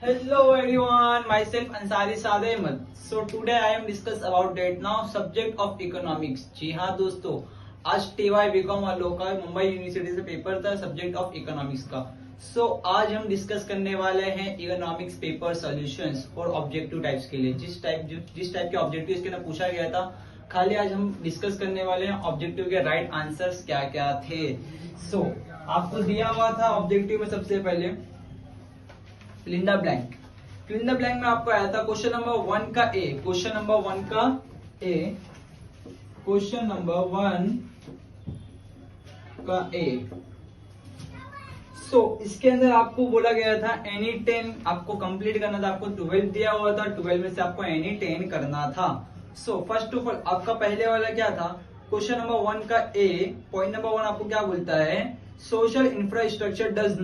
Hello everyone, myself Ansari Saad Ahmed. So today I am discuss about that now subject of economics. जी हाँ दोस्तों, आज TY BCom वालों का Mumbai university से paper था सब्जेक्ट ऑफ इकोनॉमिक्स का. आज हम डिस्कस करने वाले हैं इकोनॉमिक्स पेपर सॉल्यूशंस और ऑब्जेक्टिव टाइप्स के लिए. जिस टाइप के ऑब्जेक्टिव इसके अंदर पूछा गया था, खाली आज हम डिस्कस करने वाले हैं ऑब्जेक्टिव के राइट आंसर्स क्या क्या थे. आपको दिया हुआ था ऑब्जेक्टिव में सबसे पहले fill in the blank. fill in the blank में आपको आया था क्वेश्चन नंबर 1 का ए. क्वेश्चन नंबर 1 का ए. इसके अंदर आपको बोला गया था एनी 10 आपको कंप्लीट करना था. आपको 12 दिया हुआ था, 12 में से आपको एनी 10 करना था. फर्स्ट ऑफ ऑल आपका पहले वाला क्या था, क्वेश्चन नंबर 1 का ए. पॉइंट नंबर 1 आपको क्या बोलता है, social infrastructure does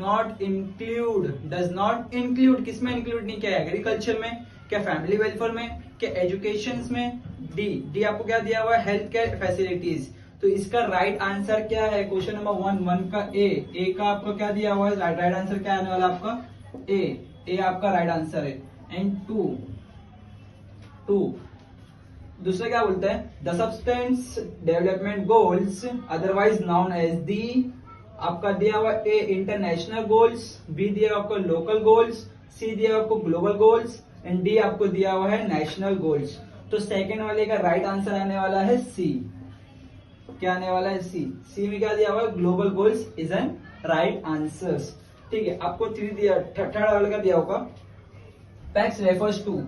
not include किसमें इंक्लूड नहीं किया है, एग्रीकल्चर में, क्या फैमिली वेलफेयर में, क्या एजुकेशन में. डी आपको क्या दिया हुआ है, हेल्थ केयर फैसिलिटीज. तो इसका राइट आंसर क्या है, क्वेश्चन नंबर 1 का ए का आपको क्या दिया हुआ है, राइट आंसर क्या आने वाला आपका ए आपका राइट आंसर है. एंड टू दूसरा क्या बोलता है, the substance development goals otherwise known as the. आपका दिया हुआ ए इंटरनेशनल गोल्स, बी दिया हुआ आपको लोकल गोल्स, सी दिया हुआ आपको ग्लोबल गोल्स एंड डी आपको दिया हुआ है नेशनल गोल्स. तो सेकंड वाले का राइट आंसर आने वाला है सी. क्या आने वाला है, सी में क्या दिया हुआ है, global goals is an right answer. ठीक है, आपको थर्ड वाले का दिया होगा, पैक्स रेफर्स टू.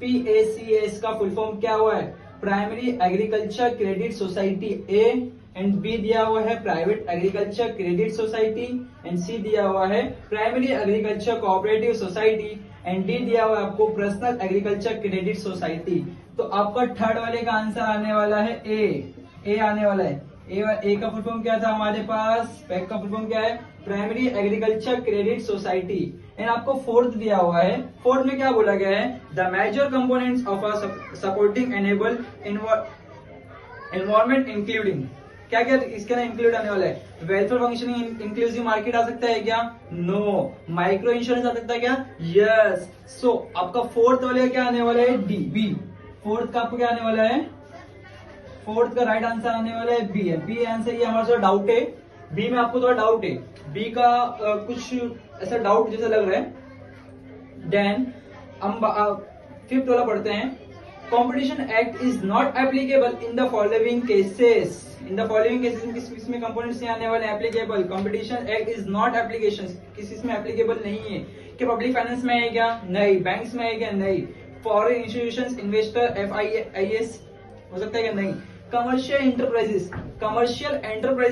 PACS का फुल फॉर्म क्या हुआ है, primary agriculture credit society A. And B दिया हुआ है private agriculture credit society. And C दिया हुआ है primary agriculture cooperative society. And D दिया हुआ है आपको पर्सनल एग्रीकल्चर क्रेडिट सोसाइटी. तो आपका थर्ड वाले का आंसर आने वाला है ए आने वाला है. ए का फुल फॉर्म क्या था हमारे पास, पैक का फुल फॉर्म क्या है, primary agriculture credit society. And आपको फोर्थ दिया हुआ है, फोर्थ में क्या बोला गया है, the major components of a supporting enable environment including. क्या क्या इसके अंदर इंक्लूड आने वाला है, वेलफेयर फंक्शनिंग इंक्लूसिव मार्केट आ सकता है क्या, नो. माइक्रो इंश्योरेंस आ सकता है क्या, यस. आपका फोर्थ वाले क्या आने वाला है, बी. फोर्थ का आपको क्या आने वाला है, फोर्थ का राइट आंसर आने वाला है बी है. बी आंसर ये हमारा थोड़ा डाउट है, बी में आपको थोड़ा डाउट है, बी का कुछ ऐसा डाउट जैसा लग रहा है. देन हम फिफ्थ वाला पढ़ते हैं, competition act is not applicable in the following cases. किसमें कंपोनेंट्स नहीं आने वाले applicable, competition act is not application किसमें एप्लीकेबल नहीं है. कि पब्लिक फाइनेंस में है क्या, नहीं. बैंक्स में है क्या, नहीं. फॉरेन इंस्टीट्यूशंस, इन्वेस्टर, FIS हो सकता है क्या, नहीं. कमर्शियल एंटरप्राइजेस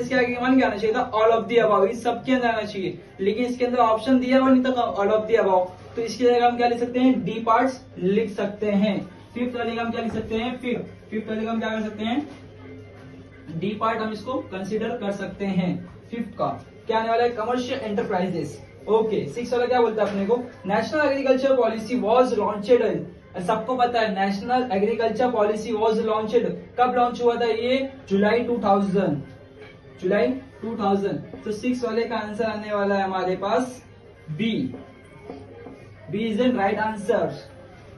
क्या मान के आना चाहिए था, ऑल ऑफ दी अबाव. इस सब के अंदर आना चाहिए, लेकिन इसके अंदर ऑप्शन दिया हुआ नहीं था ऑल ऑफ दी अबाव. तो इसकी जगह हम क्या लिख सकते हैं, डी पार्ट्स लिख सकते हैं. फिफ्थ वाले का हम क्या लिख सकते हैं, फिफ्थ वाले का हम क्या कर सकते हैं, डी पार्ट हम इसको कंसीडर कर सकते हैं. फिफ्थ का क्या आने वाला है, कमर्शियल एंटरप्राइजेस. ओके. सिक्स वाला क्या बोलता है अपने को, national agriculture policy was launched. सबको पता है national agriculture policy was launched. कब लॉन्च हुआ था ये, जुलाई 2000. तो सिक्स वाले का आंसर आने वाला है हमारे पास B is an right answer.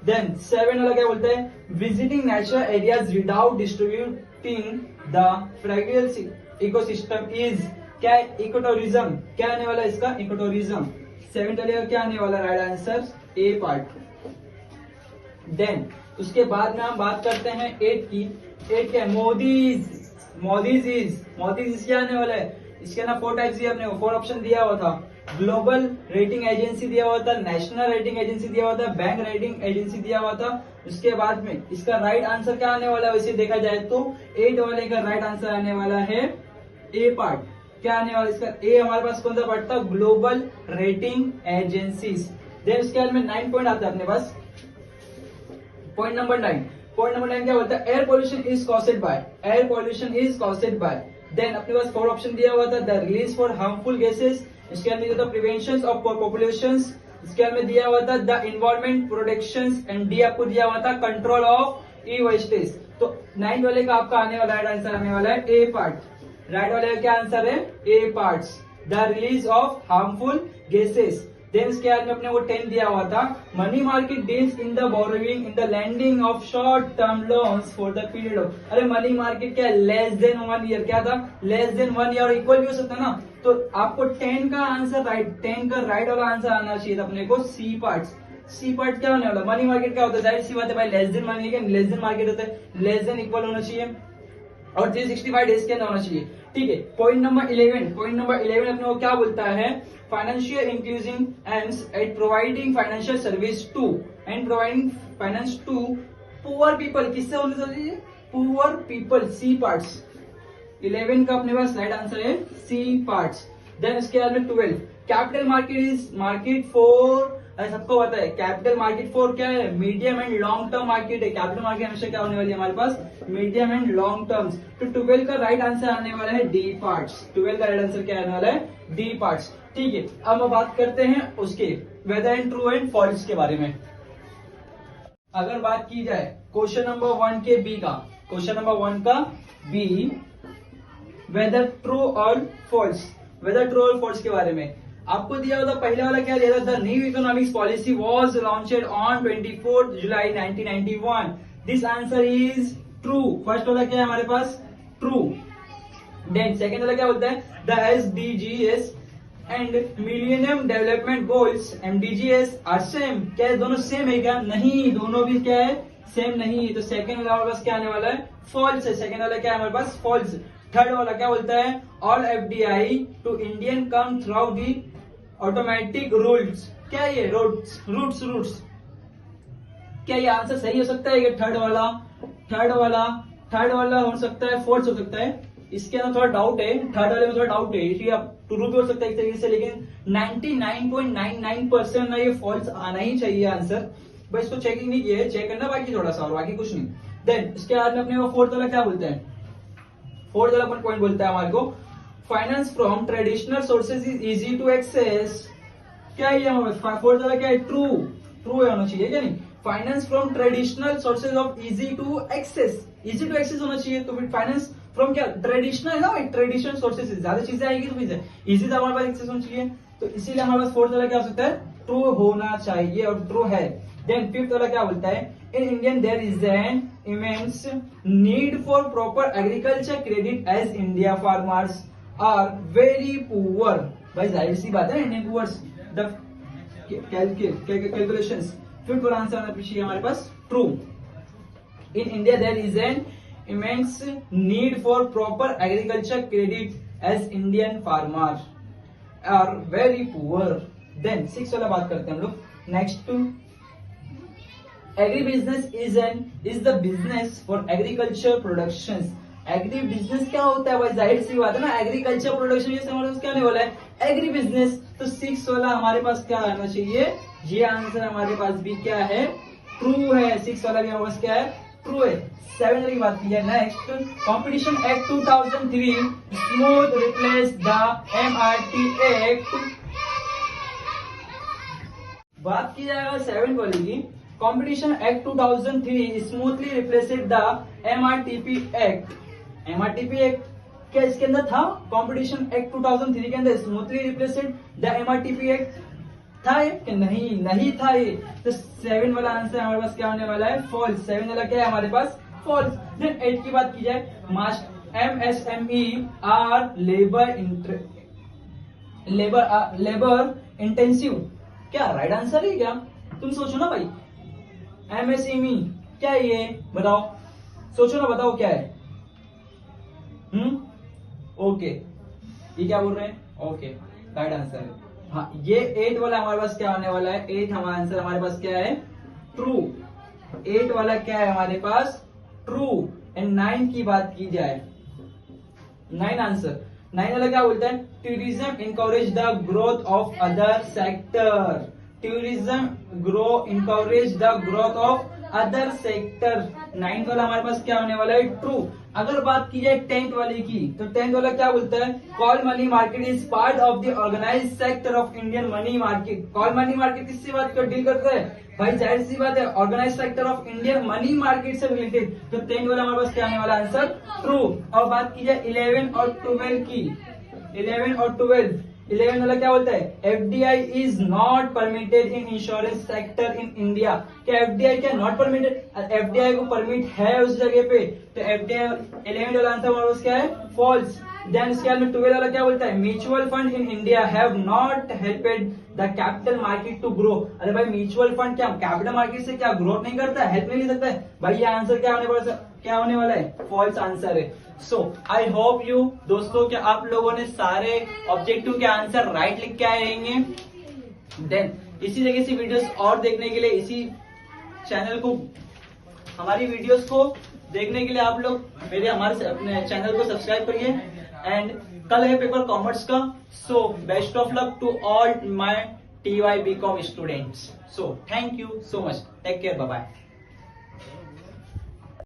Then seven वाला क्या बोलता है, visiting natural areas without distributing the fragrance ecosystem is क्या, इकोटूरिज्म. क्या आने वाला है इसका, इकोटूरिज्म. सेवन वाले का क्या आने वाला राइट आंसर, ए पार्ट. देन उसके बाद में हम बात करते हैं एट की. एट क्या, मोदीज क्या आने वाला है, इसके अंदर 4 टाइप्स दिया अपने को, 4 ऑप्शन दिया हुआ था. ग्लोबल रेटिंग एजेंसी दिया हुआ था, नेशनल रेटिंग एजेंसी दिया हुआ था, बैंक रेटिंग एजेंसी दिया हुआ था. उसके बाद में इसका राइट आंसर क्या आने वाला है, वैसे देखा जाए तो 8 वाले का राइट आंसर आने वाला है ए पार्ट. क्या आने वाला इसका, ए हमारे पास कौन सा पार्ट था, ग्लोबल रेटिंग एजेंसीज. देन उसके बाद में 9 पॉइंट आता है अपने पास. पॉइंट नंबर 9 क्या बोलता है, air pollution is caused by. Then अपने पास 4 ऑप्शन दिया हुआ था, the release for harmful gases. इसके अंदर दिया था प्रिवेंशन ऑफ पॉपुलेशन. इसके अंदर दिया हुआ था the environment protection. And D आपको दिया हुआ था कंट्रोल ऑफ ई वेस्टेज. तो 9 वाले का आपका आने वाला राइट आंसर आने वाला है ए पार्ट. राइट वाले का क्या आंसर है, a parts, the release of harmful gases. Then इसके बाद में अपने वो 10 दिया हुआ था, money market deals in the borrowing in the landing of short term loans for the period of, अरे मनी मार्केट क्या है, लेस देन 1 ईयर, क्या था, लेस देन 1 ईयर, इक्वल भी हो सकता है ना। तो आपको 10 का आंसर राइट, 10 का राइट वाला आंसर आना चाहिए था अपने को सी पार्ट। सी पार्ट क्या होने वाला, मनी मार्केट क्या होता है, जाहिर सी बात है भाई, less than money, less than market होता है, लेस देन इक्वल होना चाहिए और 365 डेज के अंदर होना चाहिए। ठीक है, पॉइंट नंबर 11 अपने को क्या बोलता है, financial inclusion and providing financial service to and providing finance to poor people, किससे होने चाहिए, पुअर पीपल, सी पार्ट्स। 11 का अपने पास राइट आंसर है सी पार्ट्स। देन इसके बाद में 12, capital market is market for, सबको पता है कैपिटल मार्केट फॉर क्या है, medium and long term market है। कैपिटल मार्केट हमेशा क्या होने वाली है हमारे पास, मीडियम एंड लॉन्ग टर्म्स। तो 12 का राइट आंसर आने वाला है डी पार्ट्स। 12 का राइट आंसर क्या आने वाला है, डी पार्ट्स। ठीक है, अब हम बात करते हैं उसके whether and true and false के बारे में। अगर बात की जाए क्वेश्चन नंबर 1 के बी का, क्वेश्चन नंबर 1 का बी, वेदर ट्रू और फॉल्स, वेदर ट्रू और फॉल्स के बारे में आपको दिया हुआ था, पहले वाला क्या दिया था, the new economics policy was launched on 24 July 1991, this answer is true. First वाला क्या है हमारे पास, ट्रू। देन सेकंड वाला क्या बोलता है, the SDGs and millennium development goals MDGs are same, क्या है दोनों सेम है क्या, नहीं, दोनों भी क्या है, सेम नहीं है। तो सेकंड वाला हमारे पास क्या आने वाला है, फॉल्स है। सेकंड वाला क्या है हमारे पास, फॉल्स। थर्ड वाला क्या बोलता है, all FDI to Indian come through the automatic rules, क्या है ये, रूट्स, क्या ये आंसर सही हो सकता है, ये थर्ड वाला हो सकता है, फोर्थ हो सकता है, इसके अंदर थोड़ा डाउट है, थर्ड वाले में थोड़ा डाउट है, इसलिए आप ट्रू भी हो सकता है एक तरीके से, लेकिन 99.99% ना ये फॉल्स आना ही चाहिए आंसर। बस इसको चेकिंग नहीं किया है, चेक करना बाकी थोड़ा सा और बाकी कुछ नहीं। देन इसके बाद में अपने वो फोर्थ वाला क्या बोलता है, फोर्थ वाला पॉइंट बोलता है हमारे को, finance from traditional sources is easy to access, क्या है हमारे फोर्थ वाला क्या है, ट्रू होना चाहिए क्या नहीं, finance from traditional sources of easy to access होना चाहिए। तो फिर फाइनेंस फ्रॉम क्या, ट्रेडिशनल है ना भाई, ट्रेडिशनल सोर्सेज से ज्यादा चीजें आएगी तो फिर इजी तो हमारे पास एक्सेस होना चाहिए, तो इसीलिए हमारे पास फोर्थ वाला क्या हो सकता है, ट्रू होना चाहिए और ट्रू है। देन फिफ्थ वाला क्या बोलता है, in Indian there is an immense need for proper agriculture credit as India farmers are very poor, भाई जाहिर सी बात है, Indian poors the calculations. Fifth वाला आंसर आना चाहिए हमारे पास true. In India there is an immense need for proper agriculture credit as Indian farmers are very poor. Then 6 वाला बात करते हैं हम लोग। Next, agri business is the business for agriculture production. Agri business क्या होता है भाई, जाहिर सी बात है ना, एग्रीकल्चर प्रोडक्शन, ये हमारे पास क्या होने वाला है, एग्री बिजनेस। तो 6 वाला हमारे पास क्या आना चाहिए, ये आंसर हमारे पास भी क्या है, ट्रू है। 6 वाला भी हमारे पास क्या है, ट्रू है। 7 की बात की जाए, next, competition act 2003 smooth replace the MRT act. बात की जाएगा 7 वाली की, competition act 2003 smoothly replaced the MRTP act. MRTP act क्या इसके अंदर था, कॉम्पिटिशन एक्ट 2003 के अंदर smoothly replaced the MRTP act था कि नहीं था ये। तो 7 वाला आंसर हमारे पास क्या होने वाला है, फॉल्स। 7 वाला क्या है हमारे पास, फॉल्स। देन 8 की बात की जाए, MSME आर लेबर इंटेंसिव, क्या राइट आंसर है क्या, तुम सोचो ना भाई, MSME क्या है ये बताओ, सोचो ना, बताओ क्या है। ओके, ये क्या बोल रहे हैं, ओके राइट आंसर है। हाँ, ये 8 वाला हमारे पास क्या होने वाला है, 8 हमारा आंसर हमारे पास क्या है, ट्रू। 8 वाला क्या है हमारे पास, ट्रू। एंड 9 की बात की जाए, 9 आंसर, 9 वाला क्या बोलता है, tourism encourage the growth of other sector. Tourism encourage the growth of other sector. 9 वाला हमारे पास क्या होने वाला है, ट्रू। अगर बात की जाए 10th वाले की, तो 10th वाला क्या बोलता है, call money market is part of the organised sector of Indian money market. Call money market किससे बात कर डील करता है भाई, जाहिर सी बात है, organised sector of Indian money market से रिलेटेड। तो 10th वाला हमारे पास क्या आने वाला आंसर, ट्रू। और बात की जाए 11 और 12 की, 11 और 12, 11 वाला क्या बोलता है, FDI is not permitted in insurance sector in India. क्या एफडीआई क्या नॉट परमिटेड, एफडीआई को परमिट है उस जगह पे, तो एफडीआई 11 वाला आंसर क्या है, फॉल्स। देन इसके बाद में 12 वाला क्या बोलता है, mutual fund in India have not helped the capital market to grow. अरे भाई म्यूचुअल फंड क्या कैपिटल मार्केट से क्या ग्रोथ नहीं करता है, हेल्प नहीं कर सकता है भाई, ये आंसर क्या होने वाला है, फॉल्स आंसर है। सो आई होप यू दोस्तों कि आप लोगों ने सारे ऑब्जेक्टिव के आंसर राइट लिख के आए रहेंगे। देन इसी जगह से वीडियोस और देखने के लिए इसी चैनल को, हमारी वीडियोस को देखने के लिए आप लोग हमारे अपने चैनल को सब्सक्राइब करिए। एंड कल है पेपर कॉमर्स का, so best of luck to all my TY BCom students. So thank you so much, take care, bye bye.